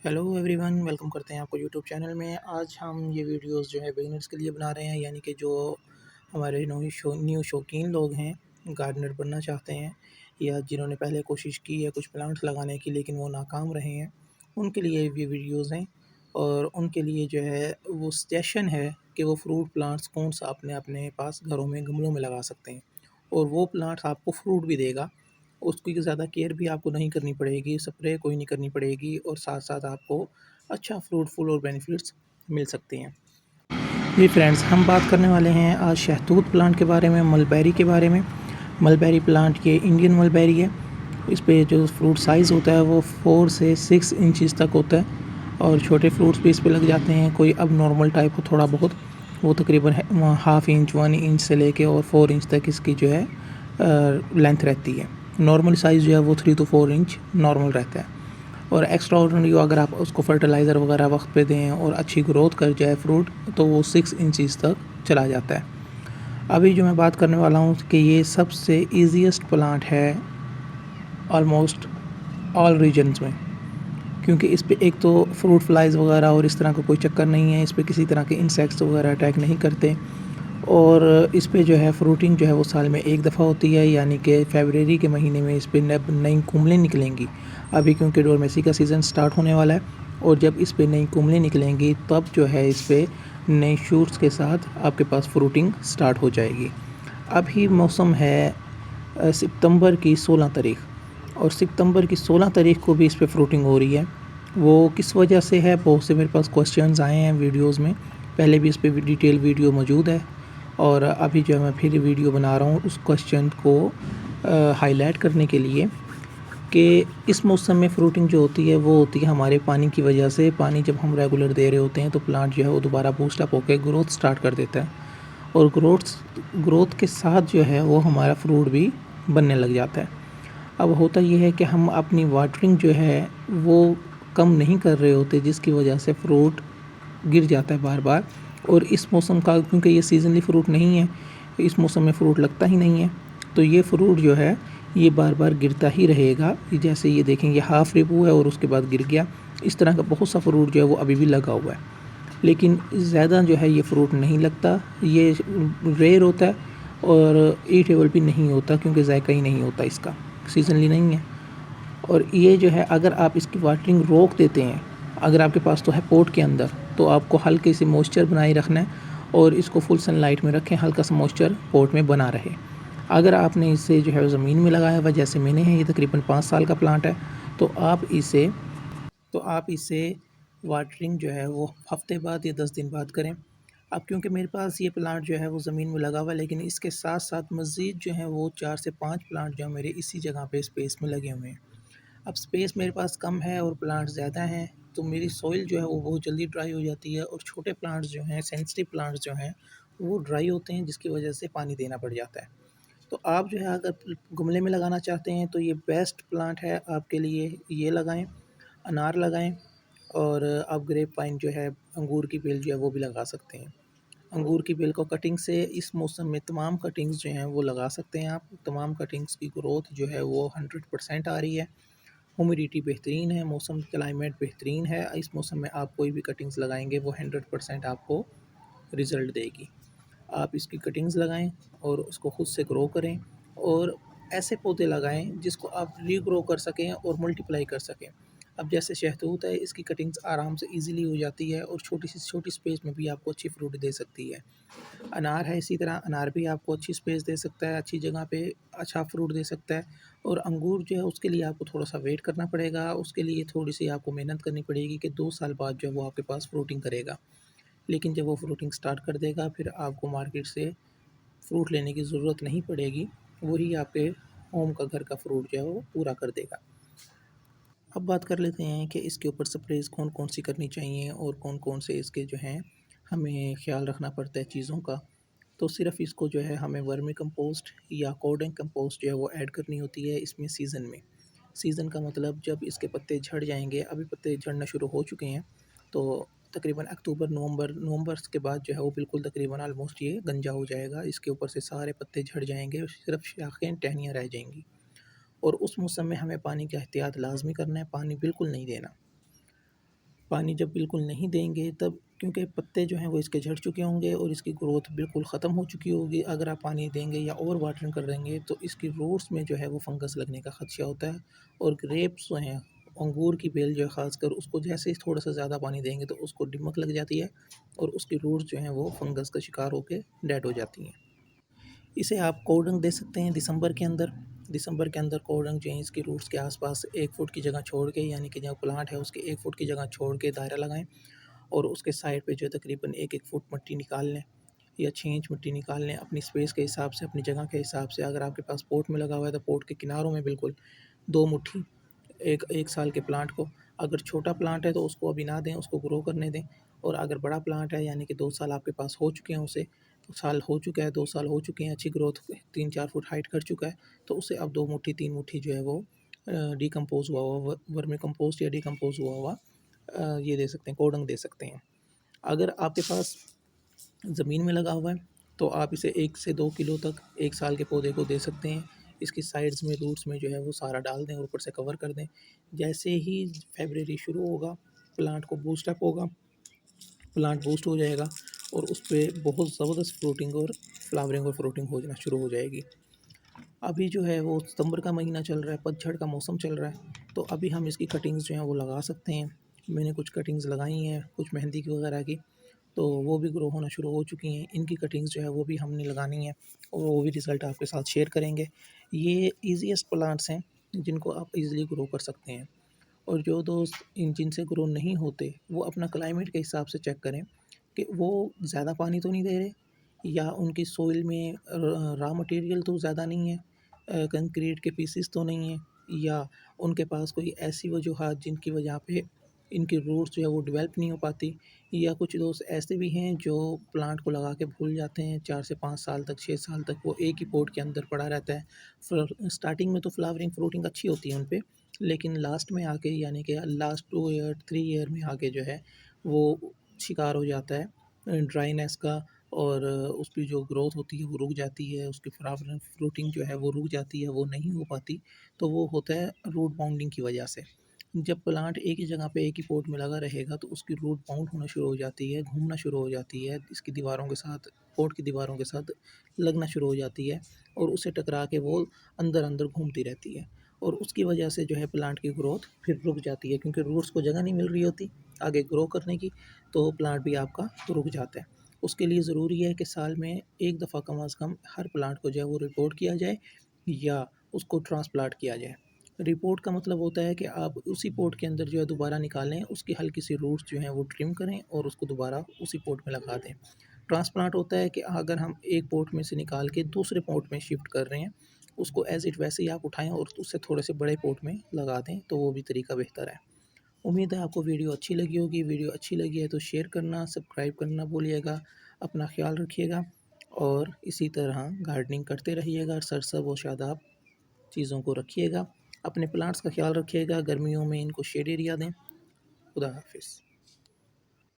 Hello everyone, welcome करते हैं आपको यूट्यूब चैनल में। आज हम ये वीडियोस जो है बिगिनर्स के लिए बना रहे हैं, यानी कि जो हमारे न्यू शौकीन लोग हैं, गार्डनर बनना चाहते हैं या जिन्होंने पहले कोशिश की है कुछ प्लांट्स लगाने की लेकिन वो नाकाम रहे हैं, उनके लिए ये वीडियोस हैं। और उनके लिए जो है वो सजेशन है कि वो फ्रूट प्लांट्स कौन सा अपने अपने पास घरों में गमलों में लगा सकते हैं और वो प्लांट्स आपको फ्रूट भी देगा। उसकी ज़्यादा केयर भी आपको नहीं करनी पड़ेगी, स्प्रे कोई नहीं करनी पड़ेगी और साथ-साथ आपको अच्छा फ्रूटफुल और बेनिफिट्स मिल सकते हैं। जी फ्रेंड्स, हम बात करने वाले हैं आज शहतूत प्लांट के बारे में, मलबेरी के बारे में। मलबेरी प्लांट ये इंडियन मलबेरी है। इस पे जो फ्रूट साइज़ होता है वो 4 से 6 इंचज़ तक होता है और छोटे फ्रूट्स भी इस पे लग जाते हैं। कोई अब नॉर्मल टाइप हो थोड़ा बहुत, वो तकरीबन हाफ़ इंच, 1 इंच से लेके और 4 इंच तक इसकी जो है लेंथ रहती है। नॉर्मल साइज़ जो है वो 3 to 4 इंच नॉर्मल रहता है। और एक्स्ट्रा ऑर्डिनरी अगर आप उसको फर्टिलाइज़र वगैरह वक्त पे दें और अच्छी ग्रोथ कर जाए फ्रूट, तो वो 6 इंचज़ तक चला जाता है। अभी जो मैं बात करने वाला हूँ कि ये सबसे ईज़ीएस्ट प्लांट है ऑलमोस्ट ऑल रीजन्स में, क्योंकि इस पे एक तो फ्रूट फ्लाइज़ वगैरह और इस तरह का कोई चक्कर नहीं है, इस पे किसी तरह के इंसेक्ट्स वगैरह अटैक नहीं करते। और इस पे जो है फ्रूटिंग जो है वो साल में एक दफ़ा होती है, यानी कि फरवरी के महीने में इस पे नई कुम्भलें निकलेंगी। अभी क्योंकि डोरमेसी का सीज़न स्टार्ट होने वाला है और जब इस पे नई कुम्भलें निकलेंगी तब जो है इस पे नए शूट्स के साथ आपके पास फ्रूटिंग स्टार्ट हो जाएगी। अभी मौसम है सितंबर की 16 तारीख़, और सितंबर की 16 तारीख़ को भी इस पे फ्रूटिंग हो रही है। वो किस वजह से है, बहुत से मेरे पास क्वेश्चंस आए हैं वीडियोस में। पहले भी इस पे डिटेल वीडियो मौजूद है और अभी जो है मैं फिर वीडियो बना रहा हूँ उस क्वेश्चन को हाईलाइट करने के लिए कि इस मौसम में फ्रूटिंग जो होती है वो होती है हमारे पानी की वजह से। पानी जब हम रेगुलर दे रहे होते हैं तो प्लांट जो है वो दोबारा बूस्ट अप होकर ग्रोथ स्टार्ट कर देता है और ग्रोथ के साथ जो है वो हमारा फ्रूट भी बनने लग जाता है। अब होता ये है कि हम अपनी वाटरिंग जो है वो कम नहीं कर रहे होते, जिसकी वजह से फ्रूट गिर जाता है बार बार। और इस मौसम का, क्योंकि ये सीजनली फ्रूट नहीं है, इस मौसम में फ्रूट लगता ही नहीं है, तो ये फ्रूट जो है ये बार बार गिरता ही रहेगा। जैसे ये देखेंगे हाफ रिप हुआ है और उसके बाद गिर गया। इस तरह का बहुत सा फ्रूट जो है वो अभी भी लगा हुआ है, लेकिन ज़्यादा जो है ये फ्रूट नहीं लगता, ये रेयर होता है और ईटेबल भी नहीं होता क्योंकि जायका ही नहीं होता इसका, सीजनली नहीं है। और ये जो है अगर आप इसकी वाटरिंग रोक देते हैं, अगर आपके पास तो है पोट के अंदर, तो आपको हल्के से मॉइस्चर बनाए रखना है और इसको फुल सनलाइट में रखें, हल्का सा मॉइस्चर पोट में बना रहे। अगर आपने इसे जो है ज़मीन में लगाया हुआ जैसे मैंने है, ये तकरीबन 5 साल का प्लांट है, तो आप इसे वाटरिंग जो है वो हफ्ते बाद या 10 दिन बाद करें। अब क्योंकि मेरे पास ये प्लांट जो है वो ज़मीन में लगा हुआ है, लेकिन इसके साथ साथ मज़ीद जो है वो 4 से 5 प्लांट जो है मेरे इसी जगह पे स्पेस में लगे हुए हैं। अब स्पेस मेरे पास कम है और प्लांट्स ज़्यादा हैं, तो मेरी सॉइल जो है वो बहुत जल्दी ड्राई हो जाती है और छोटे प्लांट्स जो हैं, सेंसिटिव प्लांट्स जो हैं, वो ड्राई होते हैं, जिसकी वजह से पानी देना पड़ जाता है। तो आप जो है अगर गमले में लगाना चाहते हैं तो ये बेस्ट प्लांट है आपके लिए, ये लगाएं। अनार लगाएं और आप ग्रेप वाइन जो है, अंगूर की बेल जो है वो भी लगा सकते हैं। अंगूर की बेल को कटिंग से इस मौसम में तमाम कटिंग्स जो हैं वो लगा सकते हैं आप। तमाम कटिंग्स की ग्रोथ जो है वो 100% आ रही है। ह्यूमिडिटी बेहतरीन है, मौसम क्लाइमेट बेहतरीन है। इस मौसम में आप कोई भी कटिंग्स लगाएंगे वो 100% आपको रिज़ल्ट देगी। आप इसकी कटिंग्स लगाएं और उसको खुद से ग्रो करें और ऐसे पौधे लगाएं जिसको आप रीग्रो कर सकें और मल्टीप्लाई कर सकें। अब जैसे शहतूत है, इसकी कटिंग्स आराम से इजीली हो जाती है और छोटी सी छोटी स्पेस में भी आपको अच्छी फ्रूट दे सकती है। अनार है, इसी तरह अनार भी आपको अच्छी स्पेस दे सकता है, अच्छी जगह पे अच्छा फ्रूट दे सकता है। और अंगूर जो है उसके लिए आपको थोड़ा सा वेट करना पड़ेगा, उसके लिए थोड़ी सी आपको मेहनत करनी पड़ेगी कि 2 साल बाद जो है वो आपके पास फ्रूटिंग करेगा। लेकिन जब वो फ्रूटिंग स्टार्ट कर देगा फिर आपको मार्केट से फ्रूट लेने की ज़रूरत नहीं पड़ेगी, वही आपके होम का, घर का फ्रूट जो है वो पूरा कर देगा। अब बात कर लेते हैं कि इसके ऊपर स्प्रेज़ कौन-कौन सी करनी चाहिए और कौन-कौन से इसके जो हैं हमें ख़्याल रखना पड़ता है चीज़ों का। तो सिर्फ़ इसको जो है हमें वर्मी कंपोस्ट या कोर्डिंग कंपोस्ट जो है वो ऐड करनी होती है इसमें सीज़न में। सीज़न का मतलब जब इसके पत्ते झड़ जाएँगे, अभी पत्ते झड़ना शुरू हो चुके हैं, तो तकरीबन अक्टूबर, नवंबर के बाद जो है वो बिल्कुल तकरीबन ऑलमोस्ट ये गंजा हो जाएगा। इसके ऊपर से सारे पत्ते झड़ जाएँगे, सिर्फ़ शाखें, टहनियाँ रह जाएँगी। और उस मौसम में हमें पानी का एहतियात लाज़मी करना है, पानी बिल्कुल नहीं देना। पानी जब बिल्कुल नहीं देंगे तब, क्योंकि पत्ते जो हैं वो इसके झड़ चुके होंगे और इसकी ग्रोथ बिल्कुल ख़त्म हो चुकी होगी। अगर आप पानी देंगे या ओवर वाटरिंग कर देंगे तो इसकी रूट्स में जो है वो फंगस लगने का खदशा होता है। और ग्रेप्स जो हैं, अंगूर की बेल जो है ख़ासकर, उसको जैसे ही थोड़ा सा ज़्यादा पानी देंगे तो उसको दीमक लग जाती है और उसकी रूट्स जो हैं वो फंगस का शिकार होकर डेड हो जाती हैं। इसे आप कोल्ड दे सकते हैं दिसंबर के अंदर कोल्ड जो है इसकी रूट्स के आसपास 1 फुट की जगह छोड़ के, यानी कि जहाँ प्लांट है उसके 1 फुट की जगह छोड़ के दायरा लगाएं और उसके साइड पे जो है तकरीबन 1-1 फुट मिट्टी निकाल लें या 6 इंच मिट्टी निकाल लें अपनी स्पेस के हिसाब से, अपनी जगह के हिसाब से। अगर आपके पास पॉट में लगा हुआ है तो पॉट के किनारों में बिल्कुल 2 मुट्ठी एक एक साल के प्लांट को। अगर छोटा प्लांट है तो उसको अभी ना दें, उसको ग्रो करने दें। और अगर बड़ा प्लांट है, यानी कि 2 साल आपके पास हो चुके हैं उसे, तो साल हो चुका है, 2 साल हो चुके हैं, अच्छी ग्रोथ 3-4 फुट हाइट कर चुका है, तो उसे अब 2 मुट्ठी 3 मुट्ठी जो है वो डिकम्पोज हुआ हुआ वर्मी कंपोस्ट या डिकम्पोज हुआ हुआ ये दे सकते हैं, कोडंग दे सकते हैं। अगर आपके पास ज़मीन में लगा हुआ है तो आप इसे 1 से 2 किलो तक 1 साल के पौधे को दे सकते हैं। इसकी साइड्स में, रूट्स में जो है वो सारा डाल दें और ऊपर से कवर कर दें। जैसे ही फरवरी शुरू होगा, प्लांट को बूस्ट अप होगा, प्लांट बूस्ट हो जाएगा और उस पे बहुत ज़बरदस्त फ्रूटिंग और फ्लावरिंग और फ्रूटिंग हो जाना शुरू हो जाएगी। अभी जो है वो सितंबर का महीना चल रहा है, पतझड़ का मौसम चल रहा है, तो अभी हम इसकी कटिंग्स जो हैं वो लगा सकते हैं। मैंने कुछ कटिंग्स लगाई हैं, कुछ मेहंदी की वगैरह की, तो वो भी ग्रो होना शुरू हो चुकी हैं। इनकी कटिंग्स जो है वो भी हमने लगानी है और वो भी रिज़ल्ट आपके साथ शेयर करेंगे। ये ईज़ीएस्ट प्लांट्स हैं जिनको आप ईज़िली ग्रो कर सकते हैं। और जो दोस्त इन जिनसे ग्रो नहीं होते, वो अपना क्लाइमेट के हिसाब से चेक करें कि वो ज़्यादा पानी तो नहीं दे रहे, या उनकी सोइल में रॉ मटेरियल तो ज़्यादा नहीं है, कंक्रीट के पीसेस तो नहीं है, या उनके पास कोई ऐसी वजूहात जिनकी वजह पे इनकी रूट्स जो है वो डेवलप नहीं हो पाती। या कुछ दोस्त ऐसे भी हैं जो प्लांट को लगा के भूल जाते हैं, 4 से 5 साल तक, 6 साल तक वो एक ही पॉट के अंदर पड़ा रहता है। स्टार्टिंग में तो फ्लावरिंग फ्रूटिंग अच्छी होती है उन पे, लेकिन लास्ट में आके, यानी कि लास्ट 2 ईयर 3 ईयर में आके जो है वो शिकार हो जाता है ड्राईनेस का। और उसकी जो ग्रोथ होती है वो रुक जाती है, उसकी फ्लावरिंग फ्रूटिंग जो है वो रुक जाती है, वो नहीं हो पाती। तो वो होता है रूट बाउंडिंग की वजह से। जब प्लांट एक ही जगह पे एक ही पॉट में लगा रहेगा तो उसकी रूट बाउंड होना शुरू हो जाती है, घूमना शुरू हो जाती है, इसकी दीवारों के साथ, पॉट की दीवारों के साथ लगना शुरू हो जाती है और उससे टकरा के वो अंदर अंदर घूमती रहती है। और उसकी वजह से जो है प्लांट की ग्रोथ फिर रुक जाती है, क्योंकि रूट्स को जगह नहीं मिल रही होती आगे ग्रो करने की, तो प्लांट भी आपका रुक जाता है। उसके लिए ज़रूरी है कि साल में एक दफ़ा कम अज़ कम हर प्लांट को जो है वो रिपोर्ट किया जाए या उसको ट्रांसप्लांट किया जाए। रिपोर्ट का मतलब होता है कि आप उसी पॉट के अंदर जो है दोबारा निकालें, उसकी हल्की सी रूट्स जो हैं वो ट्रिम करें और उसको दोबारा उसी पॉट में लगा दें। ट्रांसप्लांट होता है कि अगर हम एक पॉट में से निकाल के दूसरे पॉट में शिफ्ट कर रहे हैं, उसको एज़ इट वैसे ही आप उठाएँ और उससे थोड़े से बड़े पॉट में लगा दें, तो वो भी तरीका बेहतर है। उम्मीद है आपको वीडियो अच्छी लगी होगी। वीडियो अच्छी लगी है तो शेयर करना, सब्सक्राइब करना ना भूलिएगा। अपना ख़्याल रखिएगा और इसी तरह गार्डनिंग करते रहिएगा। सरसब और शादाब चीज़ों को रखिएगा। अपने प्लांट्स का ख्याल रखिएगा, गर्मियों में इनको शेड एरिया दें। खुदा हाफिज़।